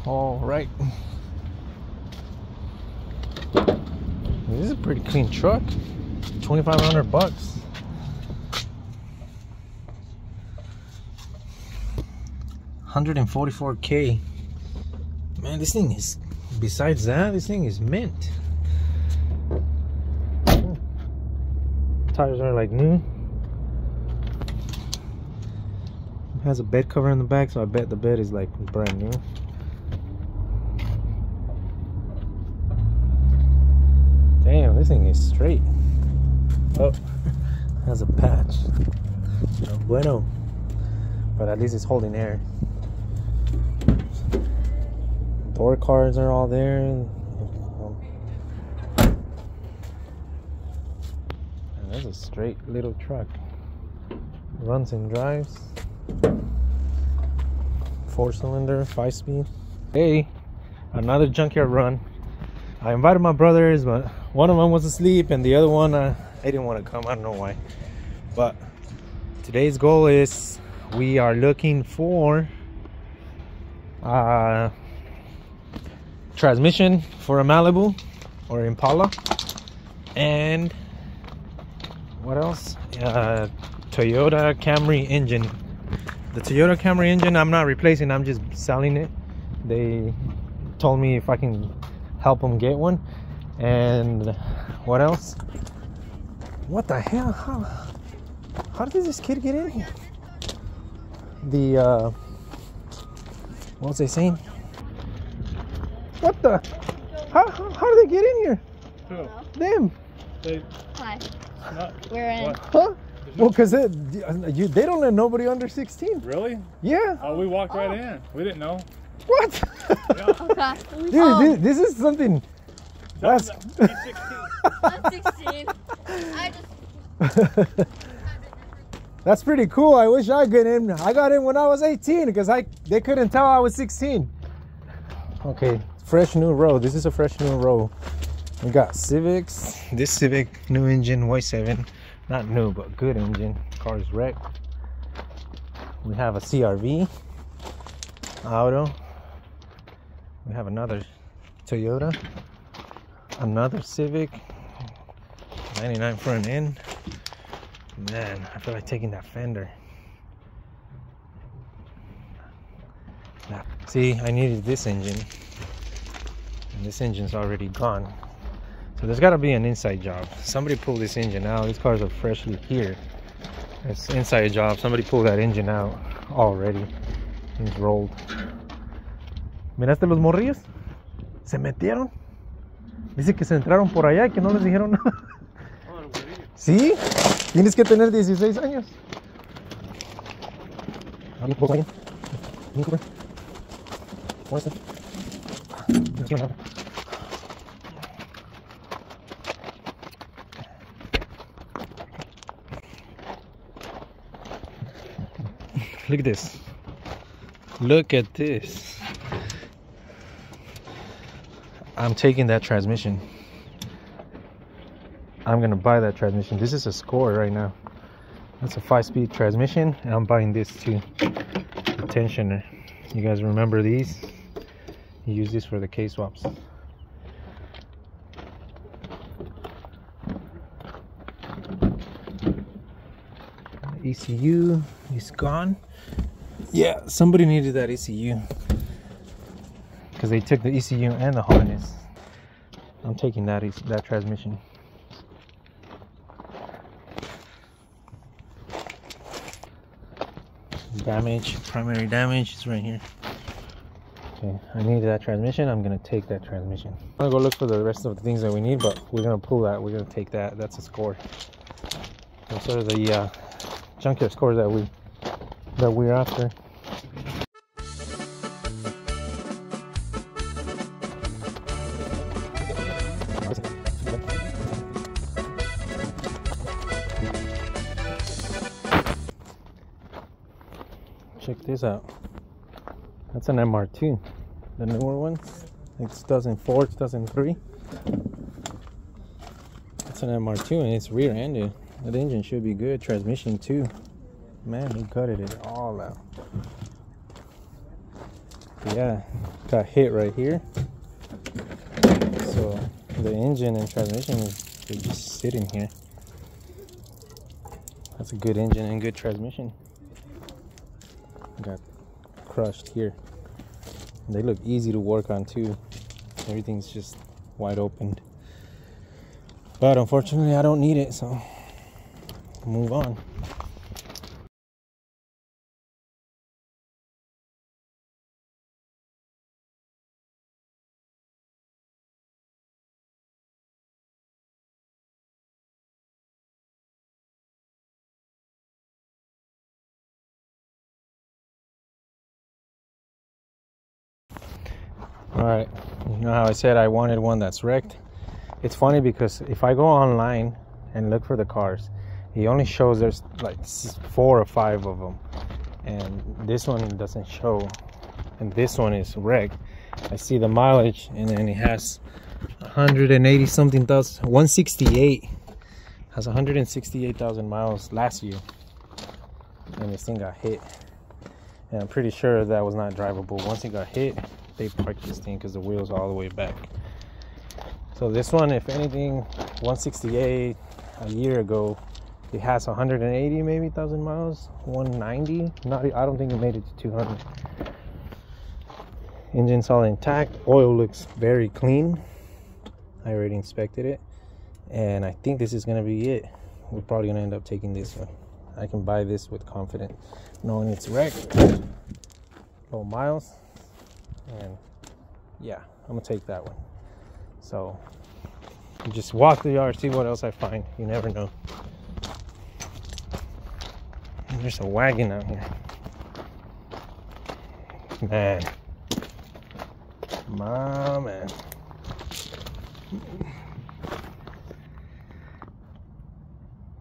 All right. This is a pretty clean truck. 2,500 bucks. $144K. Man, this thing is, besides that, this thing is mint. Tires are like new. It has a bed cover in the back, so I bet the bed is like brand new. Damn, this thing is straight. Oh, has a patch. No bueno. But at least it's holding air. Door cards are all there. And that's a straight little truck. Runs and drives. 4-cylinder, 5-speed. Hey, another junkyard run. I invited my brothers, but one of them was asleep and the other one, they didn't want to come. I don't know why. But today's goal is we are looking for transmission for a Malibu or Impala, and what else? Toyota Camry engine. The Toyota Camry engine I'm not replacing, I'm just selling it. They told me if I can help them get one. And what else? What the hell? How did this kid get in here? The what was they saying? What the? How did they get in here? Who? Them. Hi. Not, We're in. what? Huh? Well, because they don't let nobody under 16. Really? Yeah. Oh, we walked right in. We didn't know. What? Yeah. Okay. Dude, this is something. That's He's 16. I'm 16. I just. That's pretty cool. I wish I got in. I got in when I was 18 because they couldn't tell I was 16. Okay, fresh new row. This is a fresh new row. We got Civics. This Civic, new engine, Y7. Not new, but good engine. Car is wrecked. We have a CRV auto. We have another Toyota. Another Civic. 99 front end. Man, I feel like taking that fender. See, I needed this engine. And this engine's already gone. So there's got to be an inside job. Somebody pull this engine out. These cars are freshly here. It's inside job. Somebody pulled that engine out already. It's rolled. ¿Miraste los morrillos? Se metieron. Dice que se entraron por allá y que no les dijeron nada. ¿Sí? Tienes que tener 16 años. Look at this. Look at this. I'm taking that transmission. I'm gonna buy that transmission. This is a Score right now. That's a 5-speed transmission, and I'm buying this too. The tensioner. You guys remember these? You use this for the K-swaps. ECU is gone. Yeah, somebody needed that ECU because they took the ECU and the harness. I'm taking that transmission. Damage, primary damage is right here. Okay, I need that transmission. I'm gonna take that transmission. I'm gonna go look for the rest of the things that we need, but we're gonna pull that. We're gonna take that. That's a Score. Those are the junkyard Scores that we're after. Check this out. That's an MR2, the newer one. It's 2004, 2003. It's an MR2 and it's rear-ended. That engine should be good. Transmission too. Man, he gutted it all out. Yeah, got hit right here. So the engine and transmission is just sitting here. That's a good engine and good transmission. Got crushed here. They look easy to work on too. Everything's just wide open. But unfortunately I don't need it, so move on. Alright, you know how I said I wanted one that's wrecked? It's funny because if I go online and look for the cars, it only shows there's like 4 or 5 of them. And this one doesn't show. And this one is wrecked. I see the mileage and then it has 180 something thousand, 168. Has 168,000 miles last year. And this thing got hit. And I'm pretty sure that was not drivable. Once it got hit, they parked this thing because the wheels are all the way back. So this one, if anything, 168 a year ago, it has 180 maybe thousand miles, 190. Not, I don't think it made it to 200. Engine's all intact. Oil looks very clean. I already inspected it, and I think this is gonna be it. We're probably gonna end up taking this one. I can buy this with confidence, knowing it's wrecked, low miles. And yeah, I'm gonna take that one. So just walk the yard, see what else I find. You never know. And there's a wagon out here, man. My man.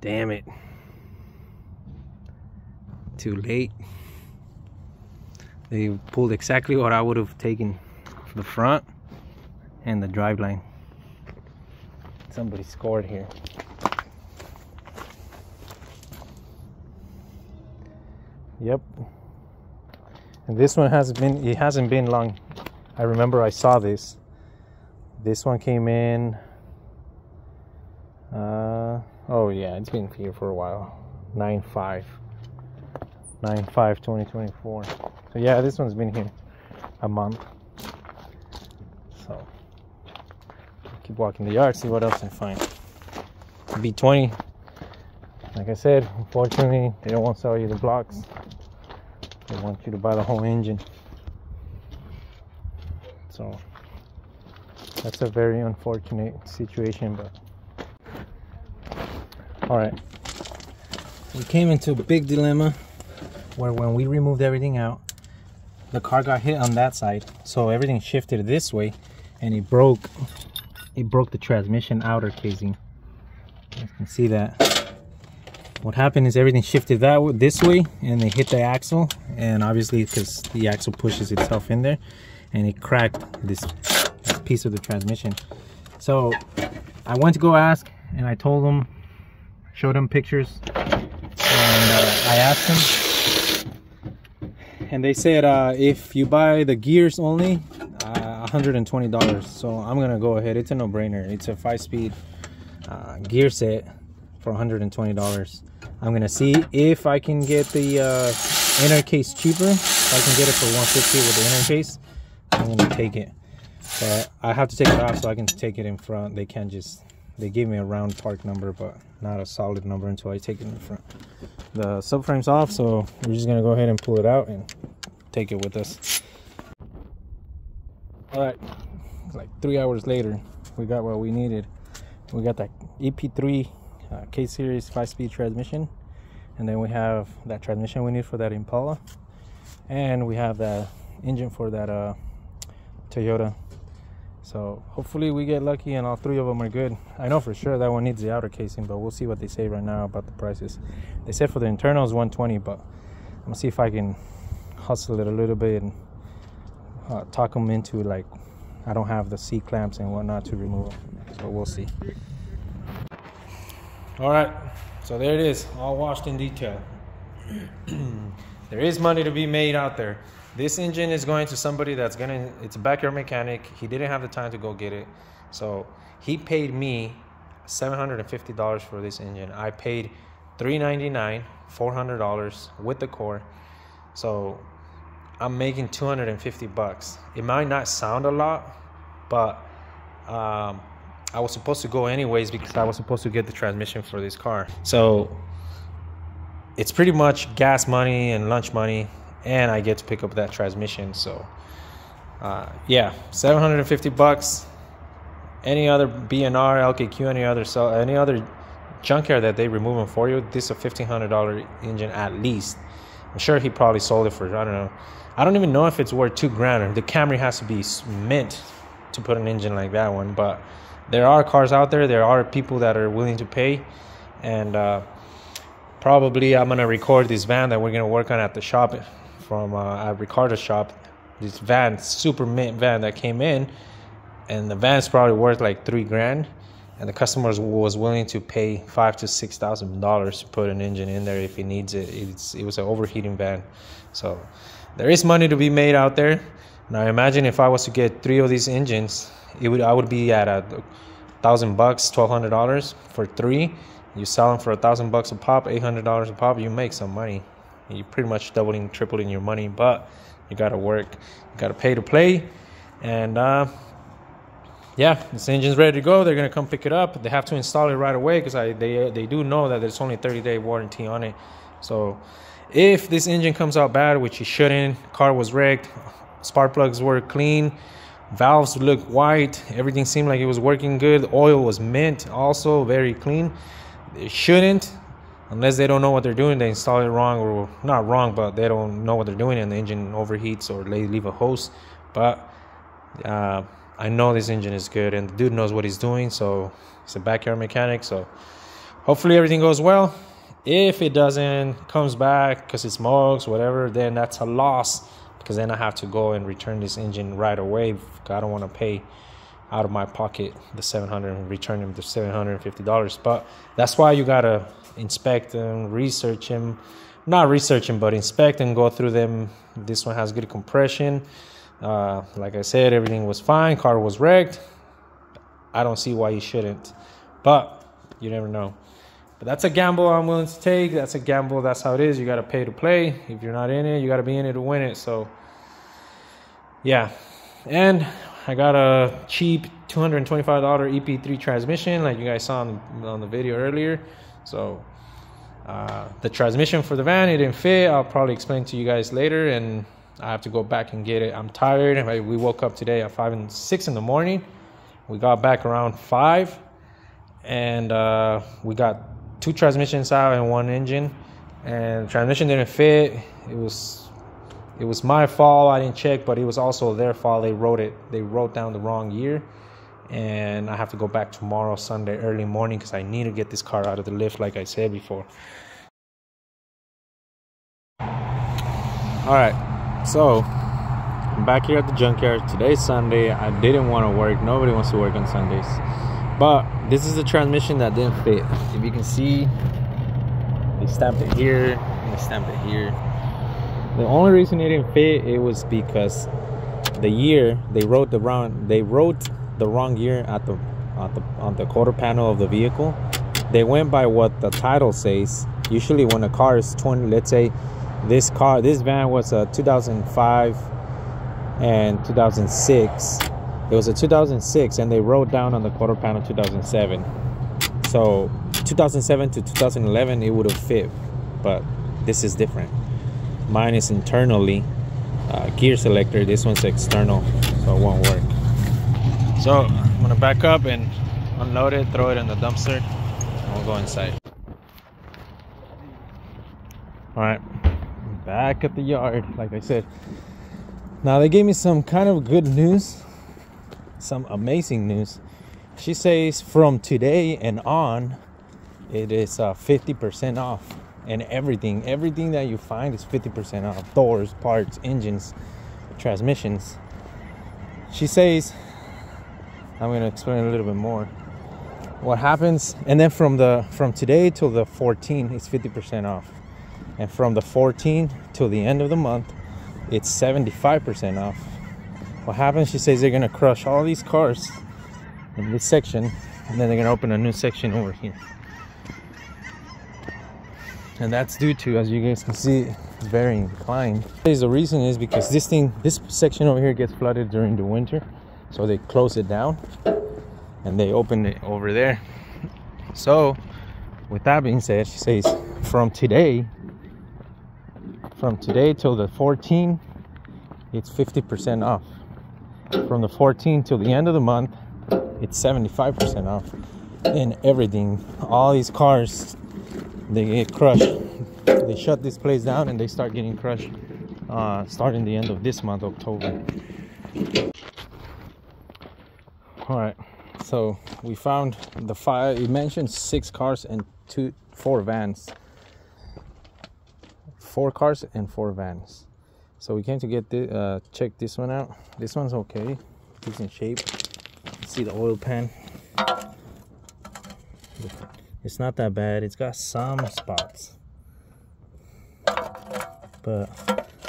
Damn it, too late. They pulled exactly what I would have taken for the front and the driveline. Somebody scored here. Yep. And this one hasn't been long. I remember I saw this. This one came in, oh yeah, it's been here for a while. 9/5/2024. So yeah, this one's been here a month. So keep walking the yard, see what else I find. B20, like I said, unfortunately they don't want to sell you the blocks. They want you to buy the whole engine. So that's a very unfortunate situation, but all right. We came into a big dilemma where when we removed everything out, the car got hit on that side, so everything shifted this way, and it broke the transmission outer casing. You can see that. What happened is everything shifted this way, and they hit the axle, and obviously because the axle pushes itself in there, and it cracked this piece of the transmission. So I went to go ask, and I told them, showed them pictures, and I asked them, and they said if you buy the gears only, $120. So I'm gonna go ahead. It's a no-brainer. It's a 5-speed gear set for $120. I'm gonna see if I can get the inner case cheaper. If I can get it for $150 with the inner case, I'm gonna take it. But I have to take it off so I can take it in front. They can't just, they gave me a round part number, but not a solid number until I take it in front. The subframe's off, so we're just gonna go ahead and pull it out and take it with us. All right, like 3 hours later, we got what we needed. We got that EP3 K-Series 5-speed transmission, and then we have that transmission we need for that Impala, and we have that engine for that Toyota. So hopefully we get lucky and all 3 of them are good. I know for sure that one needs the outer casing, but we'll see what they say right now about the prices. They said for the internals $120, but I'm gonna see if I can hustle it a little bit and talk them into, like, I don't have the C clamps and whatnot to remove them, so we'll see. All right, so there it is, all washed in detail. there is money to be made out there. This engine is going to somebody that's gonna, it's a backyard mechanic. He didn't have the time to go get it. So he paid me $750 for this engine. I paid $399, $400 with the core. So I'm making 250 bucks. It might not sound a lot, but I was supposed to go anyways because I was supposed to get the transmission for this car. So it's pretty much gas money and lunch money, and I get to pick up that transmission. So yeah, 750 bucks. Any other B&R, LKQ, any other junkyard that they remove them for you, this is a $1,500 engine at least. I'm sure he probably sold it for, I don't know. I don't even know if it's worth $2,000. The Camry has to be mint to put an engine like that one. But there are cars out there. There are people that are willing to pay. And probably I'm going to record this van that we're going to work on at the shop from at Ricardo's shop. This van, super mint van that came in. And the van's probably worth like $3,000. And the customer was willing to pay $5,000 to $6,000 to put an engine in there if he needs it. It was an overheating van. So there is money to be made out there. Now imagine if I was to get 3 of these engines, I would be at $1,000, $1,200 for 3. You sell them for $1,000 a pop, $800 a pop. You make some money. You're pretty much doubling, tripling your money, but you gotta work. You gotta pay to play, and yeah, this engine's ready to go. They're gonna come pick it up. They have to install it right away because they do know that there's only 30-day warranty on it. So if this engine comes out bad, which it shouldn't, car was wrecked, spark plugs were clean, valves look white, everything seemed like it was working good, the oil was mint, also very clean. It shouldn't, unless they don't know what they're doing. They install it wrong, or not wrong, but they don't know what they're doing, and the engine overheats or they leave a hose. But I know this engine is good, and the dude knows what he's doing. So he's a backyard mechanic. So hopefully everything goes well. If it doesn't, comes back because it's mugs, whatever, then that's a loss, because then I have to go and return this engine right away. I don't want to pay out of my pocket the $700 and return him the $750. But that's why you gotta inspect and research him. Not research him, but inspect and go through them. This one has good compression. Like I said, everything was fine. Car was wrecked. I don't see why you shouldn't, but you never know. But that's a gamble I'm willing to take. That's a gamble. That's how it is. You got to pay to play. If you're not in it, you got to be in it to win it. So yeah, and I got a cheap $225 EP3 transmission, like you guys saw on the video earlier. So the transmission for the van, it didn't fit. I'll probably explain to you guys later, and I have to go back and get it. I'm tired. We woke up today at 5 and 6 in the morning. We got back around 5, and we got 2 transmissions out and 1 engine, and the transmission didn't fit. It was my fault. I didn't check, but it was also their fault. They wrote down the wrong year, and I have to go back tomorrow, Sunday, early morning, because I need to get this car out of the lift, like I said before. All right. So I'm back here at the junkyard. Today's Sunday. I didn't want to work. Nobody wants to work on Sundays. But this is the transmission that didn't fit. If you can see, they stamped it here and they stamped it here. The only reason it didn't fit, it was because the year they wrote the wrong year on the quarter panel of the vehicle. They went by what the title says. Usually when a car is 20, let's say this van was a 2005 and 2006. It was a 2006, and they wrote down on the quarter panel 2007. So 2007 to 2011, it would have fit, but this is different. Mine is internally gear selector. This one's external, so it won't work. So I'm gonna back up and unload it, throw it in the dumpster, and we'll go inside. All right. Back at the yard, like I said. Now they gave me some kind of good news, some amazing news. She says from today and on, it is 50% off, and everything that you find is 50% off. Doors, parts, engines, transmissions. She says, I'm going to explain a little bit more what happens, and then from today till the 14th, it's 50% off. and from the 14th till the end of the month, it's 75% off. What happens, she says they're gonna crush all these cars in this section, and then they're gonna open a new section over here. And that's due to, as you guys can see, varying decline. The reason is because this section over here gets flooded during the winter, so they close it down and they open it over there. So with that being said, she says from today till the 14th, it's 50% off. From the 14th till the end of the month, it's 75% off. And everything, all these cars, they get crushed. They shut this place down and they start getting crushed starting the end of this month, October. All right, so we found the fire. It mentioned 6 cars and 4 vans. 4 cars and 4 vans. So we came to get the check this one out. This one's okay, decent shape. See the oil pan. It's not that bad. It's got some spots, but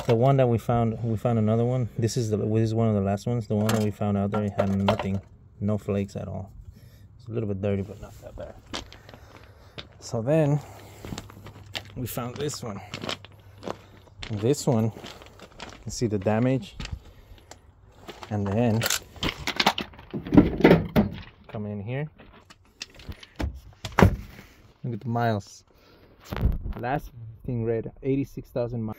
the one that we found another one. This is one of the last ones. The one that we found out there, it had nothing, no flakes at all. It's a little bit dirty, but not that bad. So then we found this one. This one, you can see the damage, and then come in here. Look at the miles. Last thing read 86,000 miles.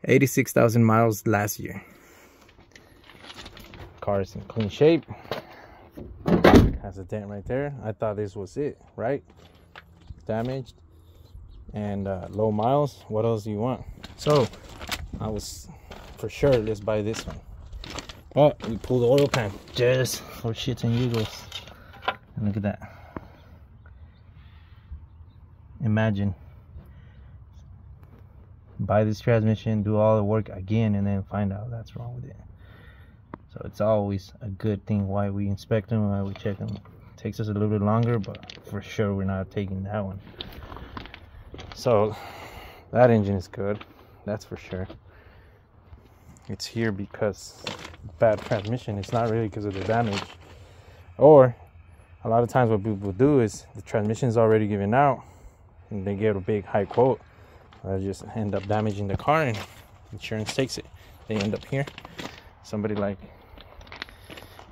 86,000 miles last year. Car is in clean shape. Has a dent right there. I thought this was it, right? Damaged and low miles. What else do you want? So I was for sure, let's buy this one. But we pulled the oil pan just for shits and giggles. And look at that. Imagine, buy this transmission, do all the work again, and then find out that's wrong with it. So it's always a good thing why we inspect them, why we check them. It takes us a little bit longer, but for sure we're not taking that one. So that engine is good, that's for sure. It's here because bad transmission. It's not really because of the damage. Or a lot of times what people do is the transmission is already given out and they get a big high quote. They just end up damaging the car and insurance takes it. They end up here. Somebody like,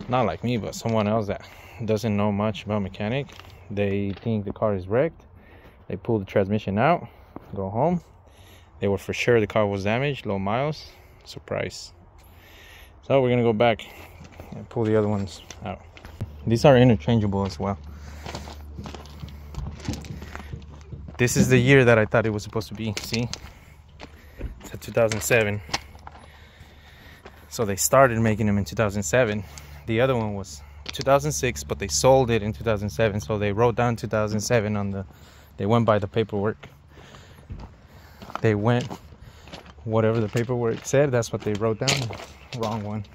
not like me, but someone else that doesn't know much about mechanic. They think the car is wrecked. They pull the transmission out, go home. They were for sure the car was damaged, low miles, surprise. So we're gonna go back and pull the other ones out. These are interchangeable as well. This is the year that I thought it was supposed to be. See, it's a 2007. So they started making them in 2007. The other one was 2006, but they sold it in 2007. So they wrote down 2007 on the, they went by the paperwork. They went, whatever the paperwork said, that's what they wrote down. Wrong one.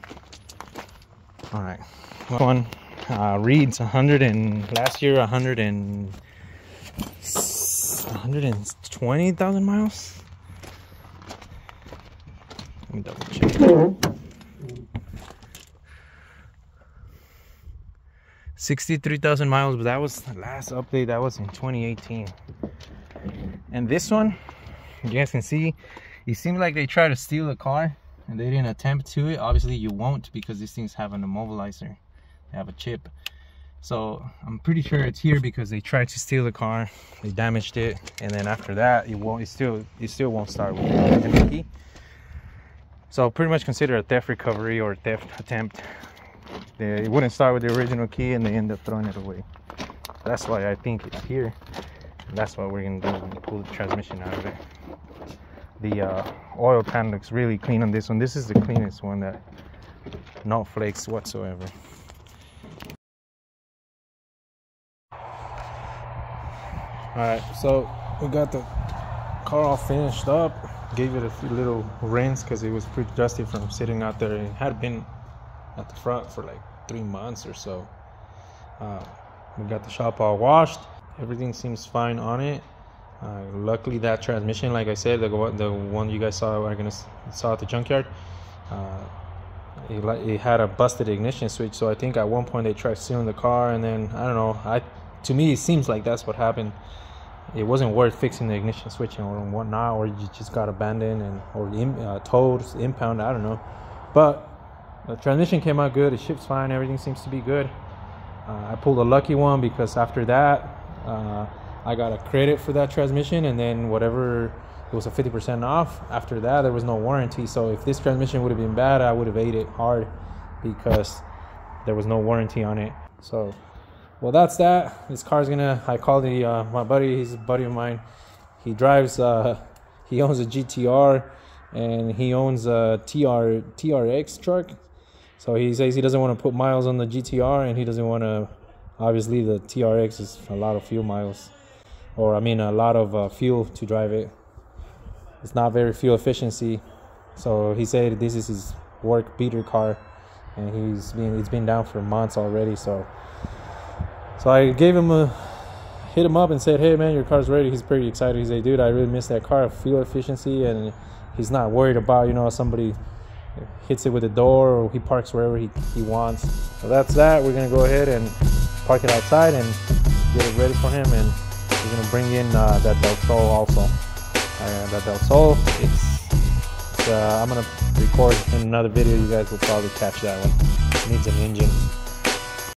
All right, one reads 100 and last year 120,000 miles. Let me double check. 63,000 miles, but that was the last update. That was in 2018. And this one, you guys can see, it seems like they tried to steal the car and they didn't attempt to it. Obviously you won't, because these things have an immobilizer. They have a chip. So I'm pretty sure it's here because they tried to steal the car, they damaged it, and then after that it still won't start with the key. So pretty much consider a theft recovery or theft attempt. It wouldn't start with the original key and they end up throwing it away. That's why I think it's here. And that's what we're gonna do when we pull the transmission out of it. The oil pan looks really clean on this one. This is the cleanest one, that no flakes whatsoever. Alright, so we got the car all finished up. Gave it a few little rinse because it was pretty dusty from sitting out there. It had been at the front for like 3 months or so. We got the shop all washed. Everything seems fine on it. Luckily, that transmission, like I said, the one you guys saw saw at the junkyard, it had a busted ignition switch. So I think at one point they tried stealing the car, and then I don't know. To me, it seems like that's what happened. It wasn't worth fixing the ignition switch or whatnot, or you just got abandoned or towed, impound. I don't know, but the transmission came out good. It ships fine. Everything seems to be good. I pulled a lucky one because after that, I got a credit for that transmission, and then whatever, it was a 50% off. After that, there was no warranty. So if this transmission would have been bad, I would have ate it hard because there was no warranty on it. So, well, that's that. This car's I called my buddy. He's a buddy of mine. He drives, he owns a GTR, and he owns a TRX truck. So he says he doesn't want to put miles on the GTR, and he doesn't want to, obviously the TRX is a lot of fuel miles, or I mean a lot of fuel to drive it. It's not very fuel efficiency. So he said this is his work beater car, and it's been down for months already. So I hit him up and said, hey man, your car's ready. He's pretty excited. He said, dude, I really miss that car, fuel efficiency, and he's not worried about, somebody hits it with a door, or he parks wherever he wants. So that's that. We're gonna go ahead and park it outside and get it ready for him, and we're gonna bring in that Del Sol also. That Del Sol, I'm gonna record in another video. You guys will probably catch that one. It needs an engine.